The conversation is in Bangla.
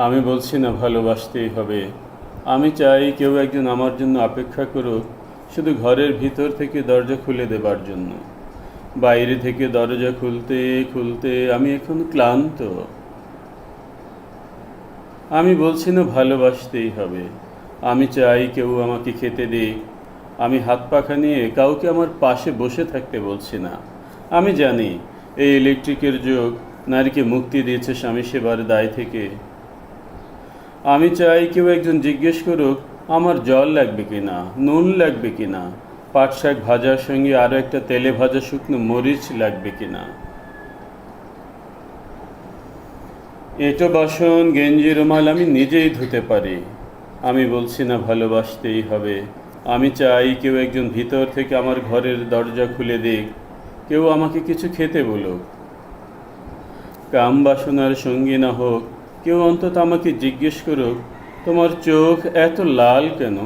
আমি বলছি না ভালোবাসতেই হবে। আমি চাই কেউ একজন আমার জন্য অপেক্ষা করুক, শুধু ঘরের ভিতর থেকে দরজা খুলে দেবার জন্য। বাইরে থেকে দরজা খুলতে খুলতে আমি এখন ক্লান্ত। আমি বলছি না ভালোবাসতেই হবে। আমি চাই কেউ আমাকে খেতে দিক। আমি হাত পাখা নিয়ে কাউকে আমার পাশে বসে থাকতে বলছি না। আমি জানি এই ইলেকট্রিকের যুগ নারীকে মুক্তি দিয়েছে স্বামী সেবার দায় থেকে। আমি চাই কেউ একজন জিজ্ঞেস করুক আমার জল লাগবে কিনা, নুন লাগবে কিনা, পাট শাক ভাজার সঙ্গে আরও একটা তেলে ভাজা শুকনো মরিচ লাগবে কিনা। এঁটো বাসন গেঞ্জি রুমাল আমি নিজেই ধুতে পারি। আমি বলছি না ভালোবাসতেই হবে। আমি চাই কেউ একজন ভিতর থেকে আমার ঘরের দরজা খুলে দিক, কেউ আমাকে কিছু খেতে বলুক। কাম বাসনার সঙ্গী না হোক, কেউ অন্তত আমাকে জিজ্ঞেস করুক তোমার চোখ এত লাল কেন।